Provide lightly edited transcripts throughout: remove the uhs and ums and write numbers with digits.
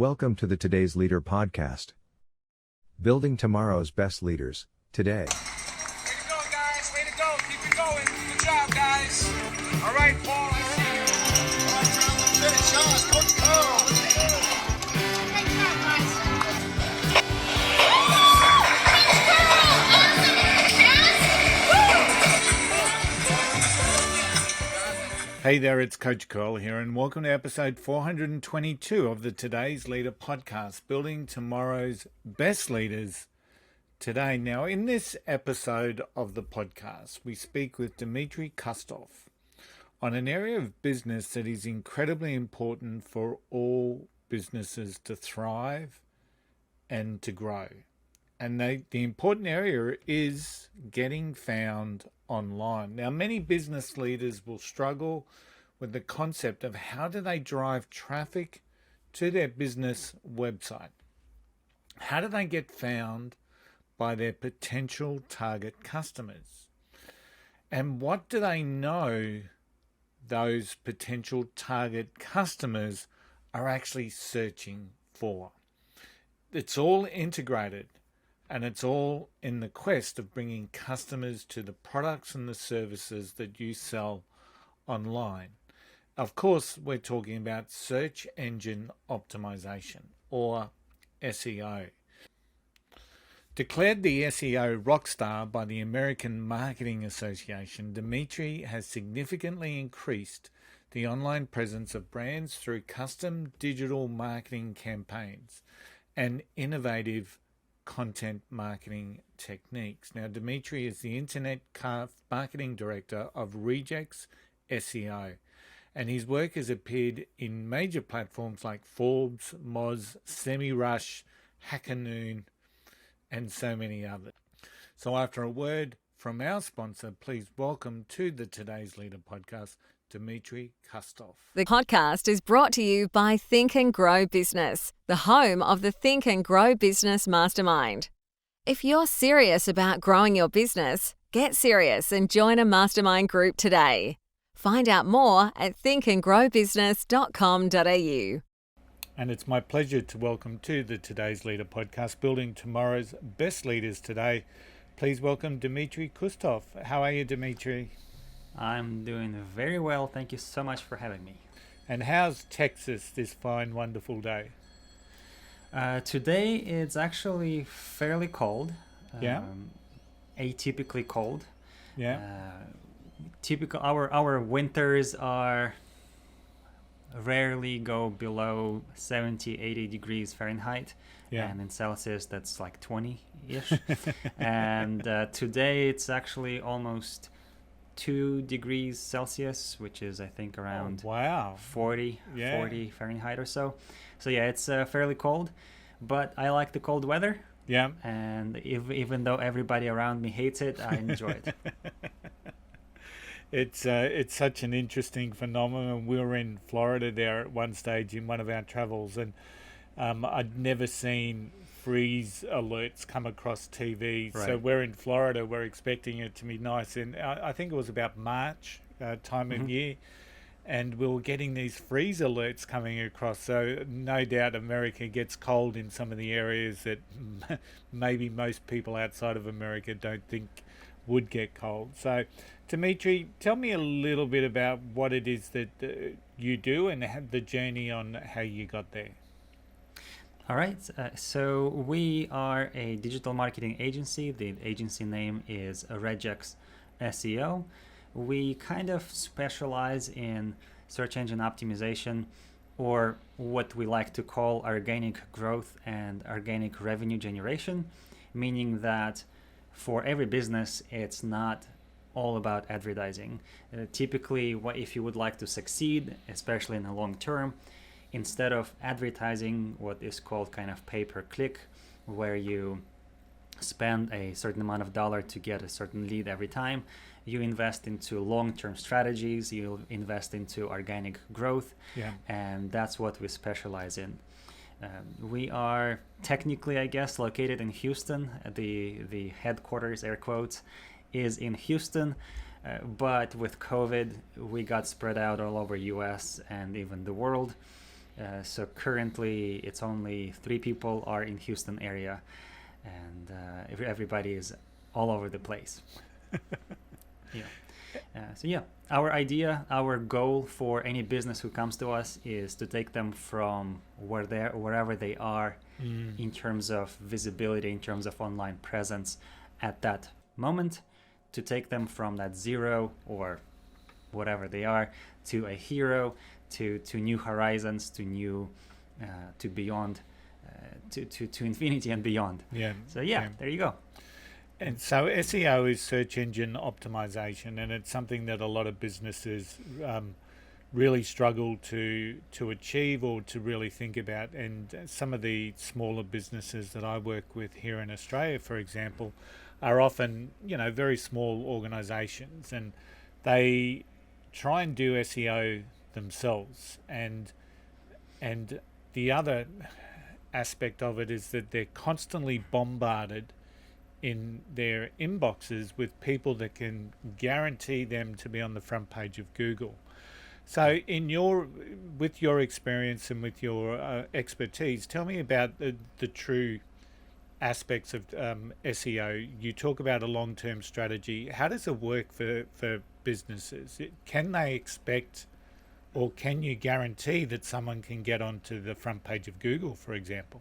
Welcome to the Today's Leader podcast. Building tomorrow's best leaders, today. Way to go, guys. Way to go. Keep it going. Good job, guys. All right, Paul, I see you. All right, John, let's finish. Let's go. Great job, guys. Hey there, it's Coach Curl here, and welcome to episode 422 of the Today's Leader podcast, Building Tomorrow's Best Leaders Today. Now, in this episode of the podcast, we speak with Dmitrii Kustov on an area of business that is incredibly important for all businesses to thrive and to grow. And the important area is getting found online. Now, many business leaders will struggle with the concept of how do they drive traffic to their business website? How do they get found by their potential target customers? And what do they know those potential target customers are actually searching for? It's all integrated. And it's all in the quest of bringing customers to the products and the services that you sell online. Of course, we're talking about search engine optimization, or SEO. Declared the SEO Rockstar by the American Marketing Association, Dmitrii has significantly increased the online presence of brands through custom digital marketing campaigns and innovative content marketing techniques. Now, Dmitrii is the Internet Marketing Director of Regex SEO, and his work has appeared in major platforms like Forbes, SEMrush, HackerNoon, and so many others. So after a word from our sponsor, please welcome to the Today's Leader podcast, Dmitrii Kustov. The podcast is brought to you by Think and Grow Business, the home of the Think and Grow Business Mastermind. If you're serious about growing your business, get serious and join a mastermind group today. Find out more at thinkandgrowbusiness.com.au. And it's my pleasure to welcome to the Today's Leader podcast, Building Tomorrow's Best Leaders Today. Please welcome Dmitrii Kustov. How are you, Dmitrii? I'm doing very well. Thank you so much for having me. And how's Texas this fine, wonderful day? Today it's actually fairly cold. Yeah. Atypically cold. Yeah. Typical. Our winters are rarely go below 70, 80 degrees Fahrenheit. Yeah. And in Celsius that's like 20-ish. And today it's actually almost 2 degrees Celsius, which is I think around 40 Fahrenheit or so. So yeah, it's fairly cold, but I like the cold weather. Yeah. And even though everybody around me hates it, I enjoy it. It's such an interesting phenomenon. We were in Florida there at one stage in one of our travels, and I'd never seen freeze alerts come across TV. Right. So we're in Florida, we're expecting it to be nice, and I think it was about March time of year, and we were getting these freeze alerts coming across. So no doubt America gets cold in some of the areas that maybe most people outside of America don't think would get cold. So Dmitrii, tell me a little bit about what it is that you do and the journey on how you got there. All right, so we are a digital marketing agency. The agency name is Regex SEO. We kind of specialize in search engine optimization, or what we like to call organic growth and organic revenue generation, meaning that for every business, it's not all about advertising. Typically, if you would like to succeed, especially in the long term, instead of advertising what is called kind of pay-per-click, where you spend a certain amount of dollar to get a certain lead every time, you invest into long-term strategies, you invest into organic growth, and that's what we specialize in. We are technically, I guess, located in Houston. The headquarters, air quotes, is in Houston, but with COVID, we got spread out all over US and even the world. So currently it's only 3 people are in Houston area, and everybody is all over the place. Yeah. So yeah, our idea, our goal for any business who comes to us is to take them from wherever they are in terms of visibility, in terms of online presence at that moment, to take them from that 0 or whatever they are to a hero, to new horizons, to new, to beyond, to infinity and beyond. Yeah. So yeah, there you go. And so SEO is search engine optimization, and it's something that a lot of businesses really struggle to achieve or to really think about. And some of the smaller businesses that I work with here in Australia, for example, are often, very small organizations, and they try and do SEO themselves. And the other aspect of it is that they're constantly bombarded in their inboxes with people that can guarantee them to be on the front page of Google. So with your experience and with your expertise, tell me about the true aspects of SEO. You talk about a long-term strategy. How does it work for businesses? Can they expect, or can you guarantee that someone can get onto the front page of Google, for example?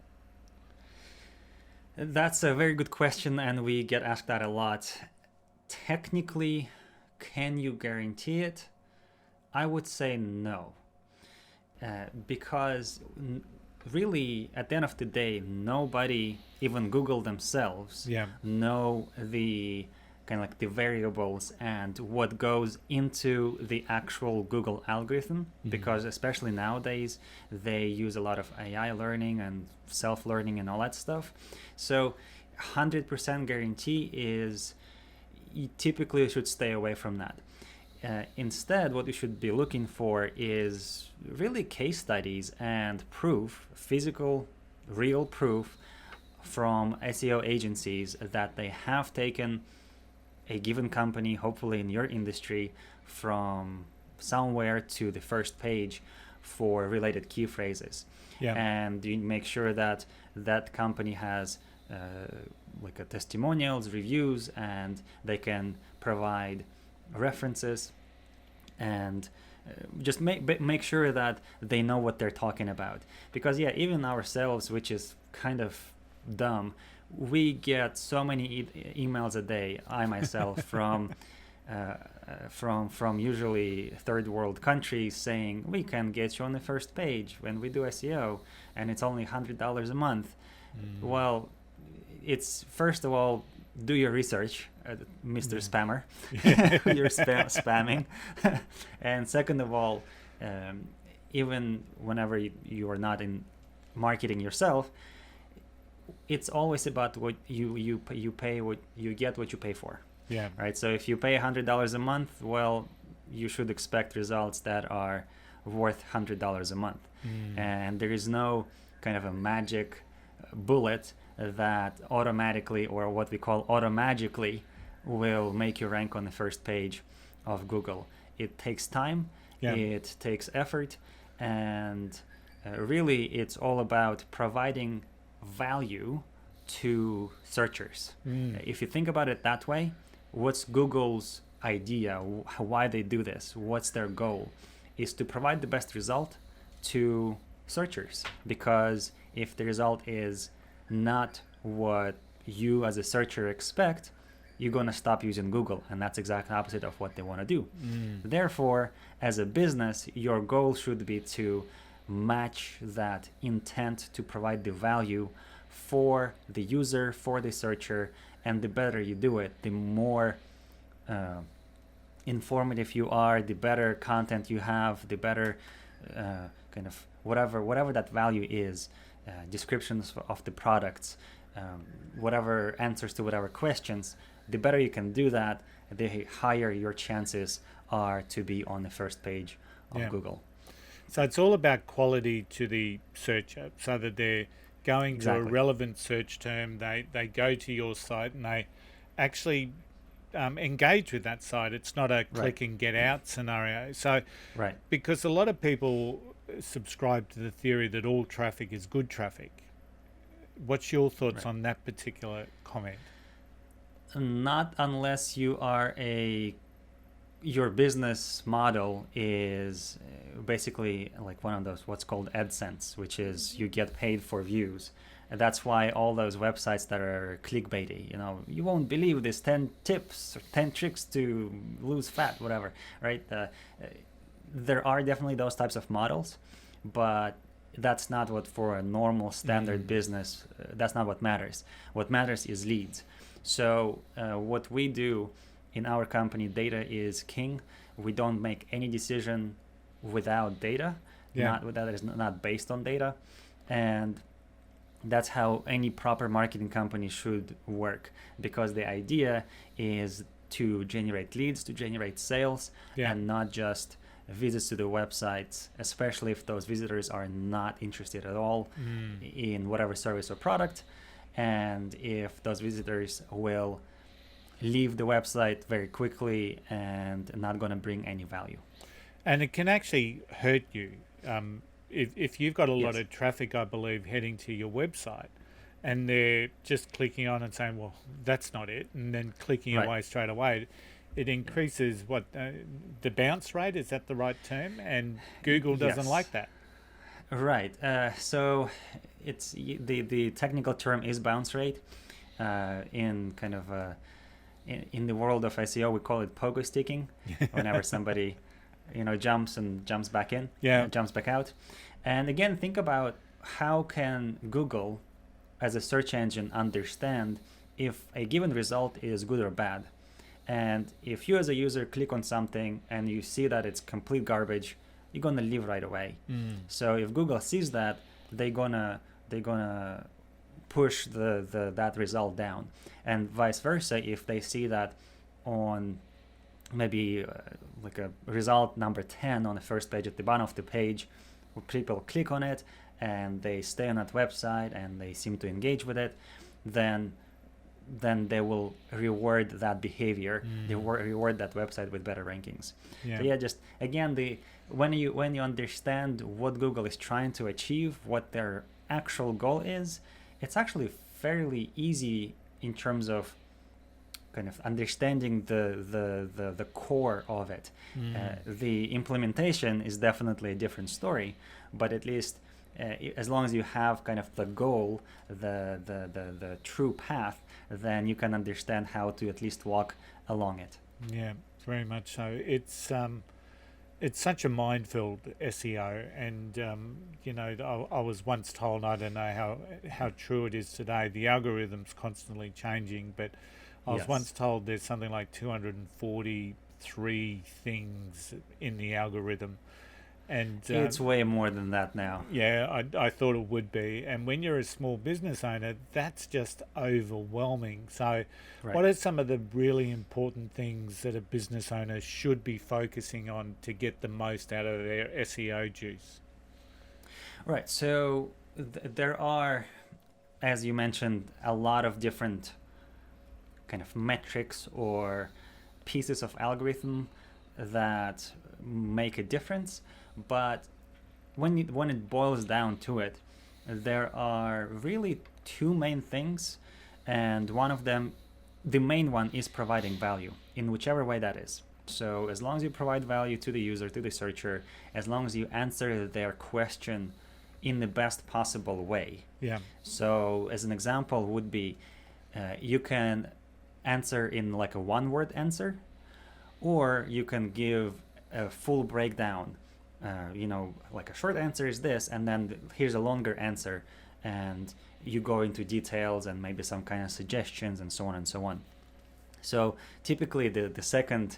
That's a very good question, and we get asked that a lot. Technically, can you guarantee it? I would say no, because really, at the end of the day, nobody, even Google themselves, know the kind of like the variables and what goes into the actual Google algorithm, because especially nowadays they use a lot of AI learning and self-learning and all that stuff. So 100% guarantee is, you typically should stay away from that. Instead, what you should be looking for is really case studies and proof, physical, real proof from SEO agencies that they have taken a given company, hopefully in your industry, from somewhere to the first page for related key phrases. And you make sure that that company has like a testimonials, reviews, and they can provide references, and just make sure that they know what they're talking about. Because even ourselves, which is kind of dumb, we get so many emails a day, I myself, from usually third world countries saying we can get you on the first page when we do SEO, and it's only $100 a month. Well, it's, first of all, do your research, Mr. Spammer. You're spamming. And second of all, even whenever you are not in marketing yourself, it's always about what you pay, what you get, what you pay for. Right. So if you pay $100 a month, well, you should expect results that are worth $100 a month. And there is no kind of a magic bullet that automatically, or what we call automagically, will make you rank on the first page of Google. It takes time, it takes effort, and really it's all about providing value to searchers. If you think about it that way, what's Google's idea, why they do this, what's their goal, is to provide the best result to searchers. Because if the result is not what you as a searcher expect, you're going to stop using Google, and that's exactly opposite of what they want to do. Therefore, as a business, your goal should be to match that intent to provide the value for the user, for the searcher, and the better you do it, the more informative you are, the better content you have, the better kind of whatever that value is, descriptions of the products, whatever answers to whatever questions, the better you can do that, the higher your chances are to be on the first page of Google. So it's all about quality to the searcher, so that they're going to a relevant search term, they go to your site and they actually engage with that site. It's not a click and get out scenario. So because a lot of people subscribe to the theory that all traffic is good traffic. What's your thoughts on that particular comment? Not unless your business model is basically like one of those what's called AdSense, which is you get paid for views. And that's why all those websites that are clickbaity, you won't believe this 10 tips or 10 tricks to lose fat, whatever, right? There are definitely those types of models, but that's not what for a normal standard business, that's not what matters. What matters is leads. So what we do in our company, data is king. We don't make any decision without data, that is not based on data. And that's how any proper marketing company should work, because the idea is to generate leads, to generate sales, and not just visits to the websites, especially if those visitors are not interested at all in whatever service or product, and if those visitors will leave the website very quickly and not going to bring any value. And it can actually hurt you. If you've got a lot of traffic, I believe, heading to your website, and they're just clicking on and saying, well, that's not it, and then clicking away straight away, it increases the bounce rate, is that the right term? And Google doesn't like that. Right. So it's the technical term is bounce rate. In kind of in the world of SEO, we call it pogo sticking. Whenever somebody jumps back in, jumps back out. And again, think about how can Google as a search engine understand if a given result is good or bad. And if you as a user click on something and you see that it's complete garbage, you're gonna leave right away. So if Google sees that, they're gonna push that result down, and vice versa. If they see that on maybe like a result number 10 on the first page at the bottom of the page, people click on it and they stay on that website and they seem to engage with it, then they will reward that behavior. They reward that website with better rankings. So just again, when you understand what Google is trying to achieve, what their actual goal is, it's actually fairly easy in terms of kind of understanding the core of it. The implementation is definitely a different story, but at least as long as you have kind of the goal, the true path, then you can understand how to at least walk along it. Yeah, very much so. It's such a minefield, SEO, and I was once told, I don't know how true it is today, the algorithm's constantly changing, but I was once told there's something like 243 things in the algorithm. And it's way more than that now. Yeah, I thought it would be. And when you're a small business owner, that's just overwhelming. So what are some of the really important things that a business owner should be focusing on to get the most out of their SEO juice? Right. So there are, as you mentioned, a lot of different kind of metrics or pieces of algorithm that make a difference. But when it boils down to it, there are really two main things, and one of them, the main one, is providing value in whichever way that is. So as long as you provide value to the user, to the searcher, as long as you answer their question in the best possible way. So as an example would be, you can answer in like a one-word answer, or you can give a full breakdown. Like a short answer is this, and then here's a longer answer, and you go into details and maybe some kind of suggestions and so on and so on. So typically the second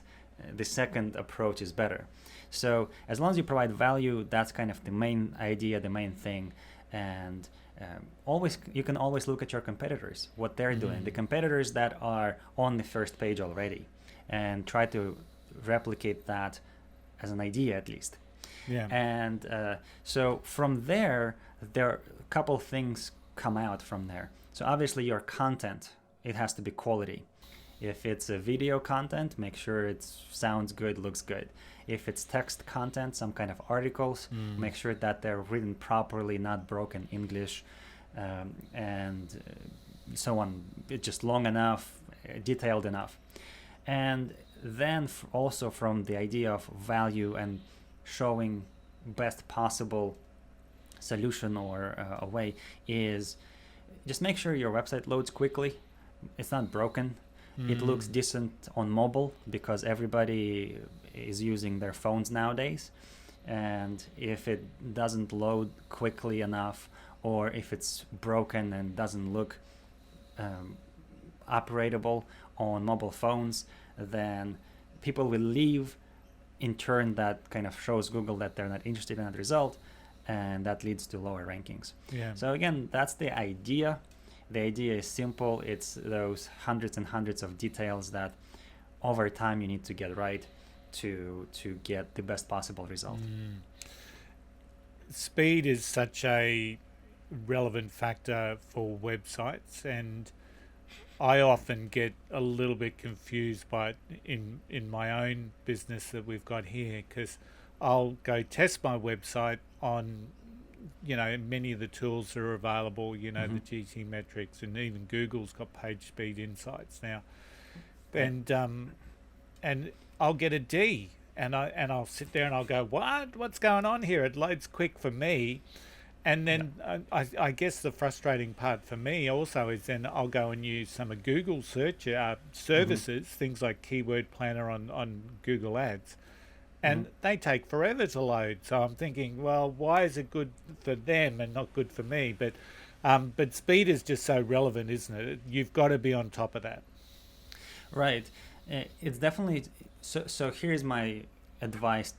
approach is better. So as long as you provide value, that's kind of the main idea, the main thing. And you can always look at your competitors, what they're doing, the competitors that are on the first page already, and try to replicate that as an idea at least. And so from there are a couple things come out from there. So obviously your content, it has to be quality. If it's a video content, make sure it sounds good, looks good. If it's text content, some kind of articles, make sure that they're written properly, not broken English, and so on. It's just long enough, detailed enough. And then also from the idea of value and showing best possible solution or a way is just make sure your website loads quickly. It's not broken. It looks decent on mobile because everybody is using their phones nowadays. And if it doesn't load quickly enough, or if it's broken and doesn't look operatable on mobile phones, then people will leave. In turn, that kind of shows Google that they're not interested in that result, and that leads to lower rankings. Yeah. So again, that's the idea. The idea is simple. It's those hundreds and hundreds of details that over time you need to get right to get the best possible result. Speed is such a relevant factor for websites, and I often get a little bit confused by it in my own business that we've got here, because I'll go test my website on, many of the tools that are available, the GT metrics, and even Google's got page speed insights now, and I'll get a D, and I'll sit there and I'll go, what's going on here? It loads quick for me. And then I guess the frustrating part for me also is then I'll go and use some of Google search services, things like Keyword Planner on Google Ads, and they take forever to load. So I'm thinking, well, why is it good for them and not good for me? But speed is just so relevant, isn't it? You've got to be on top of that. Right. It's definitely so. Here's my advice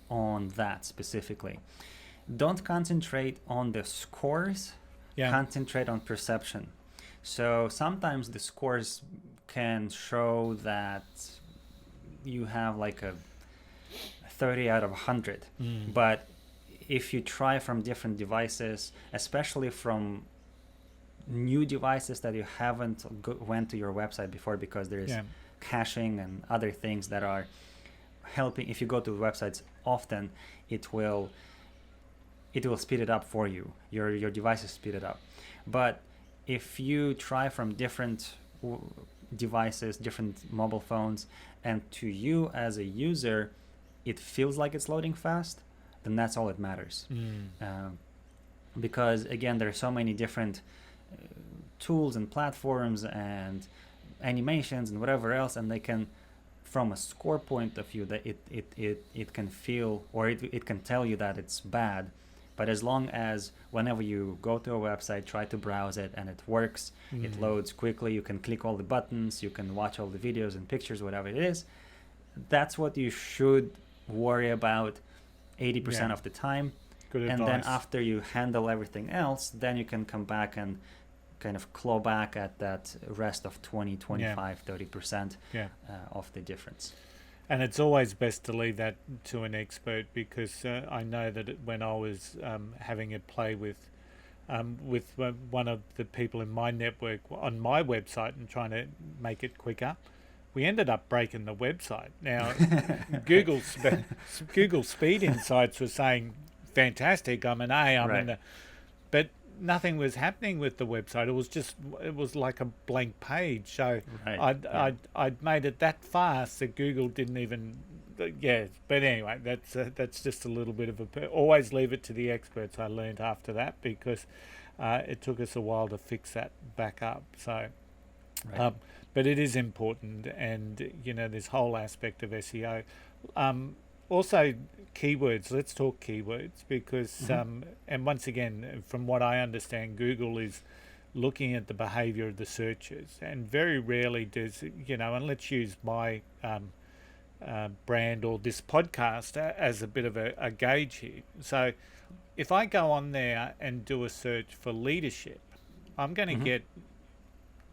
on that specifically. Don't concentrate on the scores, concentrate on perception. So sometimes the scores can show that you have like a 30 out of 100. But if you try from different devices, especially from new devices that you haven't went to your website before, because there's caching and other things that are helping. If you go to websites often, it will speed it up for you. Your devices speed it up. But if you try from different devices, different mobile phones, and to you as a user, it feels like it's loading fast, then that's all that matters. Because again, there are so many different tools and platforms and animations and whatever else, and they can, from a score point of view, that it can feel, or it can tell you that it's bad. But as long as whenever you go to a website, try to browse it and it works, it loads quickly, you can click all the buttons, you can watch all the videos and pictures, whatever it is, that's what you should worry about 80% of the time. Good advice. And then after you handle everything else, then you can come back and kind of claw back at that rest of 20, 25, 30% of the difference. And it's always best to leave that to an expert, because I know that when I was having a play with one of the people in my network on my website and trying to make it quicker, we ended up breaking the website. Now, Google Speed Insights was saying, fantastic, I'm an A, I'm in the... But nothing was happening with the website. It was like a blank page. So I'd made it that fast that Google didn't even, but anyway, that's just a little bit of always leave it to the experts. I learned after that, because it took us a while to fix that back up. So but it is important, and this whole aspect of SEO. Also, keywords. Let's talk keywords, because and once again, from what I understand, Google is looking at the behavior of the searches, and very rarely does, and let's use my brand or this podcast as a bit of a gauge here. So if I go on there and do a search for leadership, I'm going to get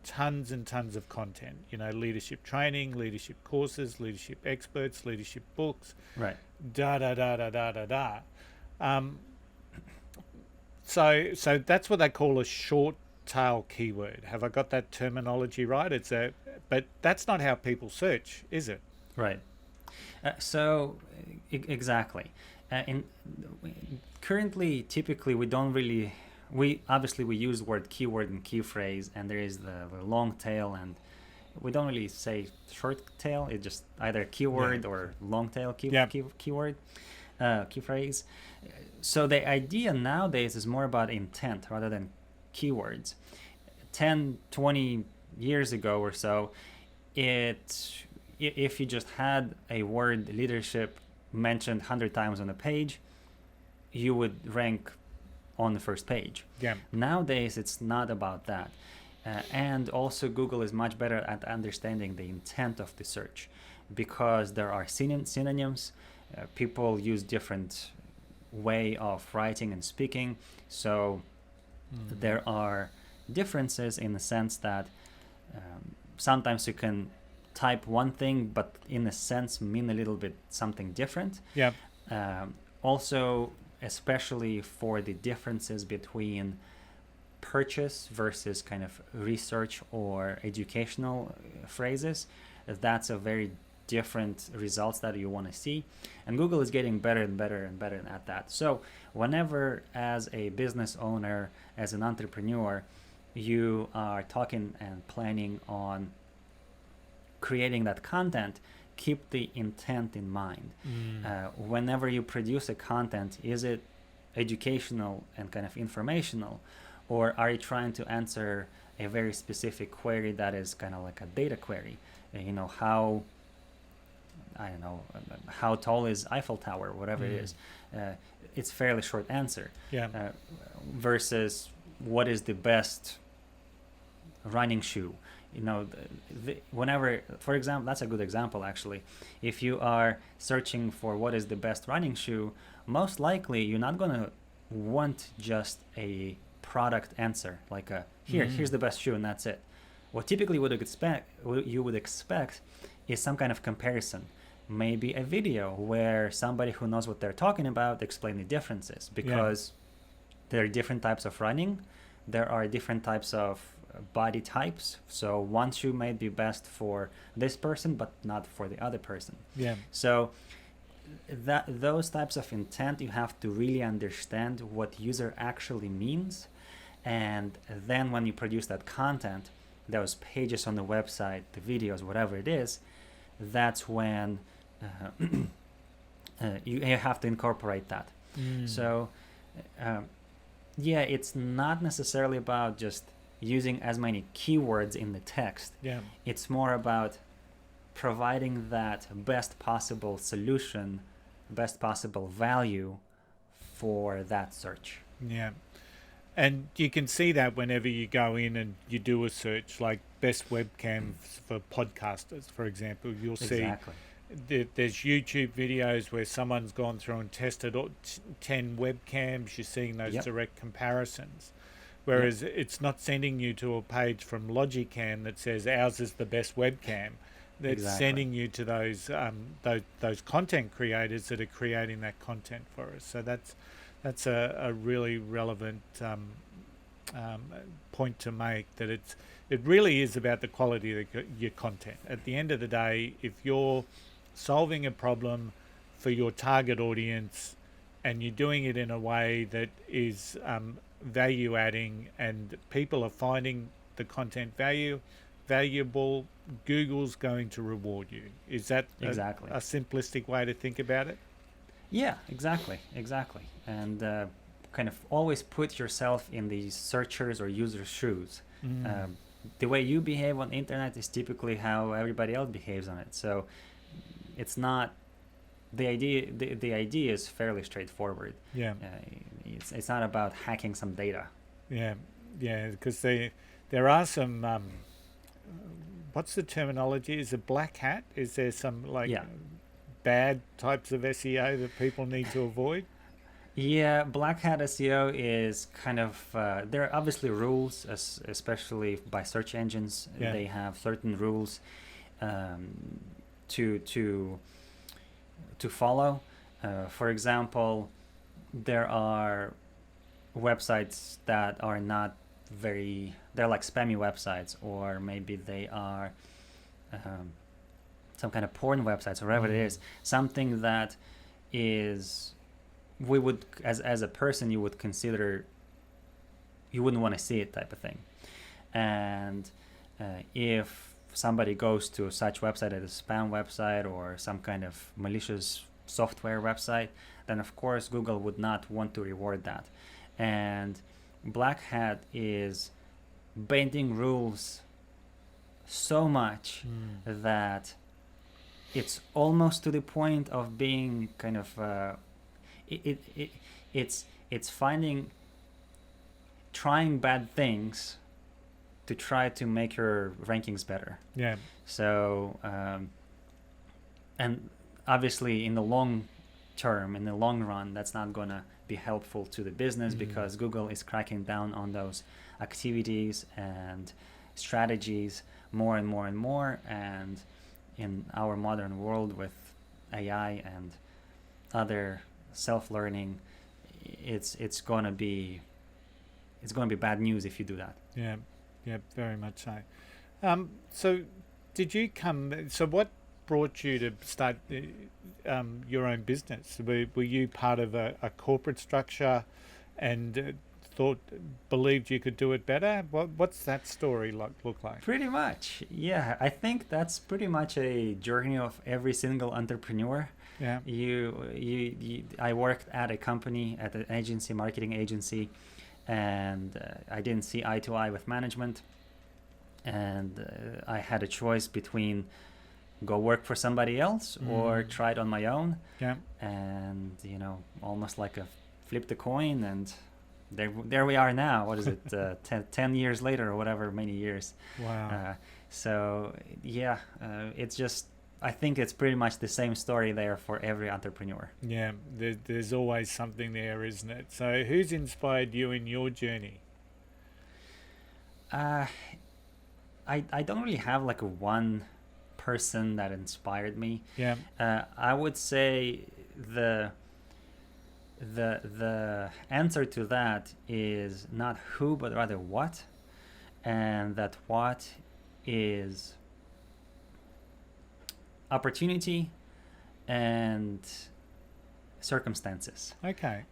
tons and tons of content, leadership training, leadership courses, leadership experts, leadership books, so that's what they call a short tail keyword. Have I got that terminology right? It's a but that's not how people search, is it? Right. Exactly. In currently, typically, we don't really. We obviously we use word keyword and key phrase, and there is the long tail, and we don't really say short tail. It's just either keyword or long tail keyword, key phrase. So the idea nowadays is more about intent rather than keywords. 10, 20 years ago or so, if you just had a word leadership mentioned 100 times on a page, you would rank on the first page. Yeah. Nowadays, it's not about that. And also Google is much better at understanding the intent of the search, because there are synonyms. People use different way of writing and speaking. So there are differences in the sense that sometimes you can type one thing, but in a sense mean a little bit something different. Yeah. Also, especially for the differences between purchase versus kind of research or educational phrases, that's a very different results that you want to see, and Google is getting better and better and better at that. So whenever, as a business owner, as an entrepreneur, you are talking and planning on creating that content, keep the intent in mind. Whenever you produce a content, is it educational and kind of informational, or are you trying to answer a very specific query that is kind of like a data query? How tall is Eiffel Tower, whatever it is. It's fairly short answer. Versus what is the best running shoe. Whenever, for example, that's a good example actually. If you are searching for what is the best running shoe, most likely you're not going to want just a product answer, like here's the best shoe and that's it. What typically you would expect is some kind of comparison, maybe a video where somebody who knows what they're talking about explain the differences, because there are different types of running, there are different types of body types, so one shoe may be best for this person but not for the other person. So those types of intent, you have to really understand what user actually means, and then when you produce that content, those pages on the website, the videos, whatever it is, that's when you have to incorporate that. So it's not necessarily about just using as many keywords in the text. It's more about providing that best possible solution, best possible value for that search. And you can see that whenever you go in and you do a search, like best webcams for podcasters, for example, you'll see there's YouTube videos where someone's gone through and tested 10 webcams. You're seeing those direct comparisons. Whereas it's not sending you to a page from Logicam that says ours is the best webcam. It's sending you to those content creators that are creating that content for us. So that's a really relevant point to make, that it really is about the quality of your content. At the end of the day, if you're solving a problem for your target audience and you're doing it in a way that is value adding and people are finding the content valuable, Google's going to reward you. Is that a simplistic way to think about it? Yeah, exactly. And kind of always put yourself in the searchers or users' shoes. The way you behave on the internet is typically how everybody else behaves on it. So it's not the idea. The idea is fairly straightforward. It's not about hacking some data. Because there are some what's the terminology? Is it black hat? Is there some bad types of SEO that people need to avoid? Black hat SEO is kind of there are obviously rules, especially by search engines. They have certain rules to follow. For example, there are websites that are not they're like spammy websites, or maybe they are some kind of porn websites or whatever it is, something that is, we would, as a person, you would consider you wouldn't want to see it, type of thing. And if somebody goes to such website as a spam website or some kind of malicious software website, then of course Google would not want to reward that. And Black Hat is bending rules so much that it's almost to the point of being kind of it's trying bad things to try to make your rankings better. Yeah. So and obviously in the long term, in the long run, that's not gonna be helpful to the business because Google is cracking down on those activities and strategies more and more and more. And in our modern world with AI and other self-learning, it's gonna be bad news if you do that. Yeah, very much so. So what brought you to start your own business? Were you part of a corporate structure and believed you could do it better? What's that story look like? Pretty much, yeah. I think that's pretty much a journey of every single entrepreneur. Yeah. I worked at a company, at an agency, marketing agency, and I didn't see eye to eye with management, and I had a choice between go work for somebody else or try it on my own. Yeah. And almost like a flip the coin, and there we are now. What is it? 10 years later or whatever, many years. Wow. So yeah, it's just, I think it's pretty much the same story there for every entrepreneur. Yeah, there's always something there, isn't it? So who's inspired you in your journey? I don't really have like a one person that inspired me. Yeah. I would say the answer to that is not who, but rather what. And that what is opportunity and circumstances. Okay.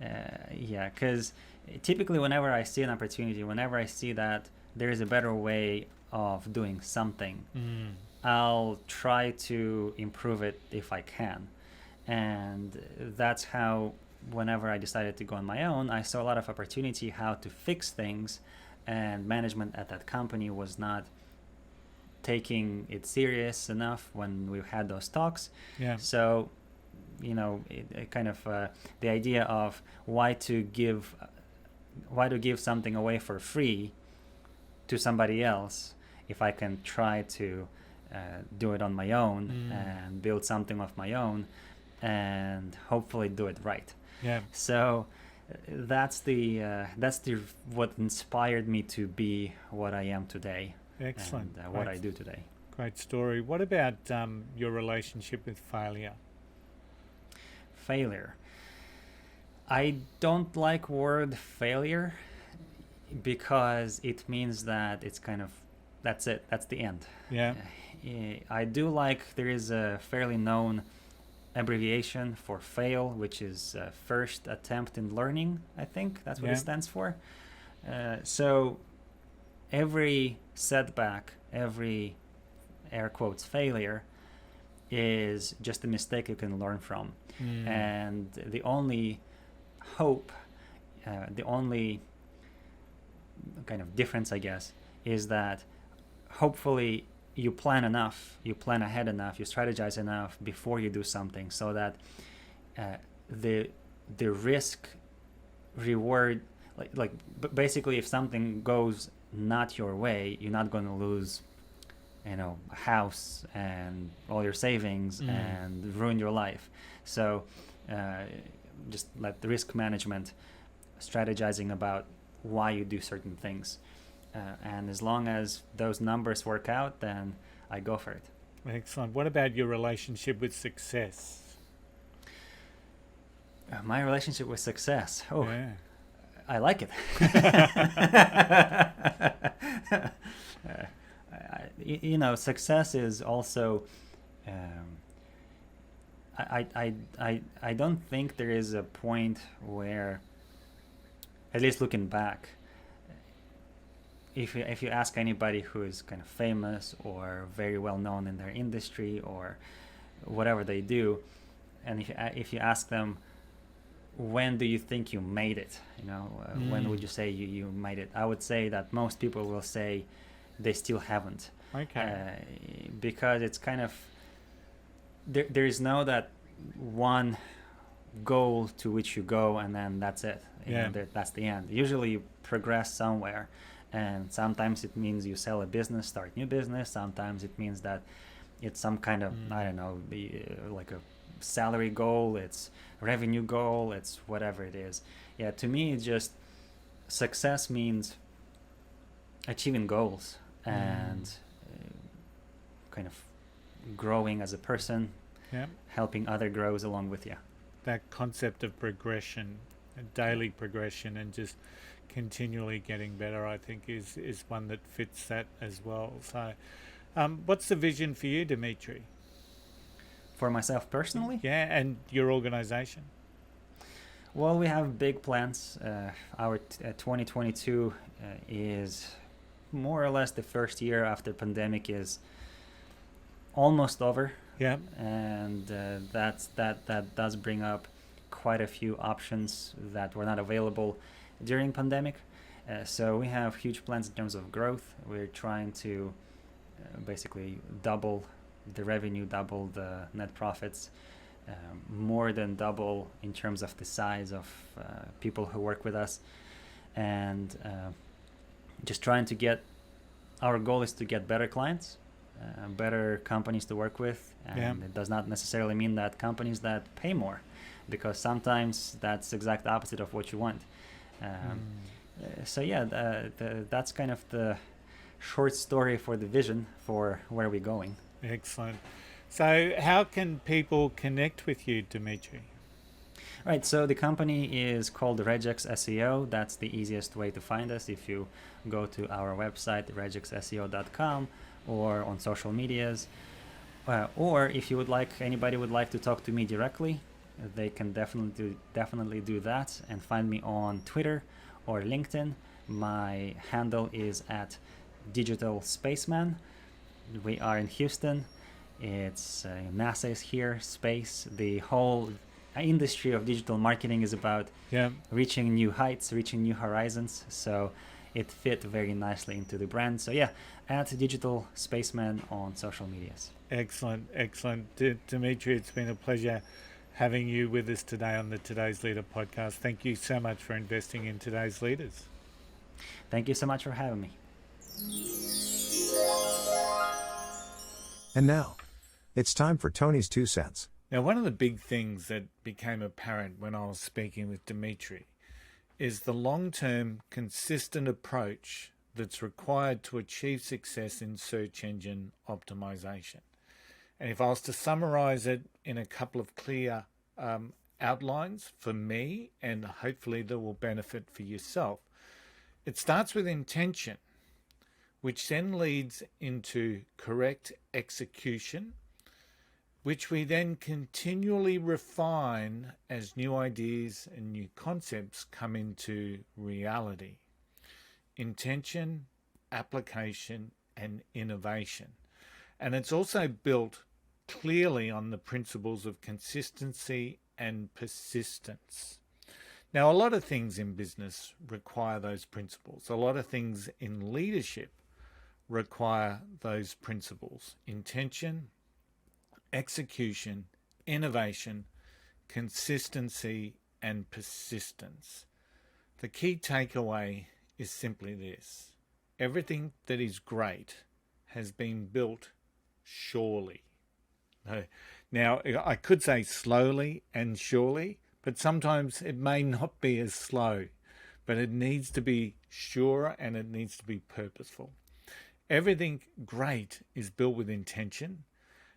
Yeah, because typically whenever I see an opportunity, whenever I see that there is a better way of doing something, I'll try to improve it if I can. And that's how, whenever I decided to go on my own, I saw a lot of opportunity how to fix things, and management at that company was not taking it serious enough when we had those talks. Yeah. So, it kind of the idea of why to give something away for free to somebody else if I can try to do it on my own and build something of my own and hopefully do it right. Yeah. So that's the what inspired me to be what I am today. Excellent. And what I do today. Great story. What about your relationship with failure? Failure. I don't like word failure because it means that it's kind of, that's it, that's the end. Yeah. I do like, there is a fairly known abbreviation for fail, which is first attempt in learning. I think that's what it stands for. So every setback, every air quotes failure is just a mistake you can learn from. And the only hope, the only kind of difference, I guess, is that hopefully you plan enough, you plan ahead enough, you strategize enough before you do something, so that the risk reward, basically if something goes not your way, you're not going to lose a house and all your savings and ruin your life. So just like the risk management, strategizing about why you do certain things, and as long as those numbers work out, then I go for it. Excellent. What about your relationship with success? My relationship with success, Yeah. I like it. success is also. I don't think there is a point where, at least looking back, if you ask anybody who is kind of famous or very well known in their industry or whatever they do, and if you ask them, when do you think you made it? When would you say you made it? I would say that most people will say they still haven't. Okay. Because it's kind of there is no that one goal to which you go and then that's it. That's the end. Usually you progress somewhere, and sometimes it means you sell a business, start new business. Sometimes it means that it's some kind of I don't know, like a salary goal, it's revenue goal, it's whatever it is. Yeah, to me it's just success means achieving goals and kind of growing as a person, helping other grows along with you. That concept of progression, a daily progression, and just continually getting better, I think is one that fits that as well. So what's the vision for you, Dmitrii? For myself personally? Yeah, and your organization? Well, we have big plans. Our 2022 is more or less the first year after pandemic is almost over. Yeah. And that does bring up quite a few options that were not available during pandemic. So we have huge plans in terms of growth. We're trying to basically double the revenue, double the net profits, more than double in terms of the size of people who work with us, and just trying to get, our goal is to get better clients, better companies to work with, and it does not necessarily mean that companies that pay more, because sometimes that's the exact opposite of what you want. So that's kind of the short story for the vision for where we're going. Excellent. So how can people connect with you, Dmitrii? Right, so the company is called Regex SEO. That's the easiest way to find us. If you go to our website, regexseo.com, or on social medias, or if you would like, anybody would like to talk to me directly, they can definitely do that and find me on Twitter or LinkedIn. My handle is at Digital Spaceman. We are in Houston. It's NASA is here, space. The whole industry of digital marketing is about reaching new heights, reaching new horizons. So it fit very nicely into the brand. So at Digital Spaceman on social medias. Excellent. Dmitrii, it's been a pleasure having you with us today on the Today's Leader podcast. Thank you so much for investing in today's leaders. Thank you so much for having me. And now, it's time for Tony's 2 cents. Now, one of the big things that became apparent when I was speaking with Dmitrii is the long-term, consistent approach that's required to achieve success in search engine optimization. And if I was to summarize it in a couple of clear outlines for me, and hopefully that will benefit for yourself, it starts with intention, which then leads into correct execution, which we then continually refine as new ideas and new concepts come into reality. Intention, application, and innovation. And it's also built clearly on the principles of consistency and persistence. Now, a lot of things in business require those principles. A lot of things in leadership require those principles: intention, execution, innovation, consistency, and persistence. The key takeaway is simply this: everything that is great has been built surely. Now, I could say slowly and surely, but sometimes it may not be as slow, but it needs to be sure and it needs to be purposeful. Everything great is built with intention,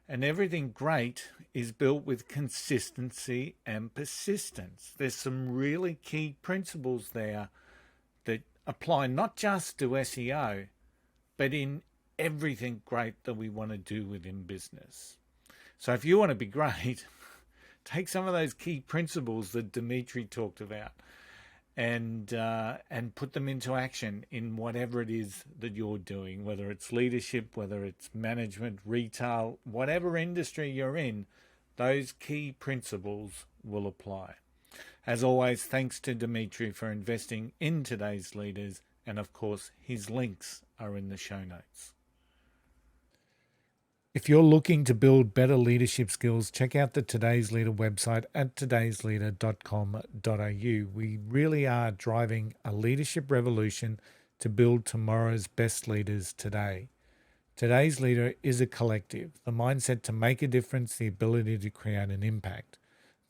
and everything great is built with consistency and persistence. There's some really key principles there that apply not just to SEO, but in everything great that we want to do within business. So if you want to be great, take some of those key principles that Dmitrii talked about and put them into action in whatever it is that you're doing, whether it's leadership, whether it's management, retail, whatever industry you're in, those key principles will apply. As always, thanks to Dmitrii for investing in today's leaders, and of course his links are in the show notes. If you're looking to build better leadership skills, check out the Today's Leader website at todaysleader.com.au. We really are driving a leadership revolution to build tomorrow's best leaders today. Today's Leader is a collective, the mindset to make a difference, the ability to create an impact.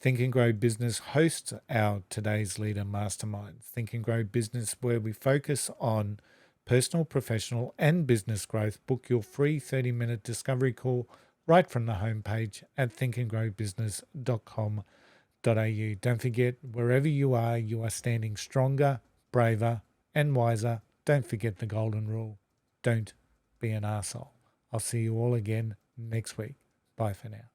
Think and Grow Business hosts our Today's Leader Masterminds. Think and Grow Business, where we focus on personal, professional, and business growth. Book your free 30-minute discovery call right from the homepage at thinkandgrowbusiness.com.au. Don't forget, wherever you are standing stronger, braver, and wiser. Don't forget the golden rule. Don't be an arsehole. I'll see you all again next week. Bye for now.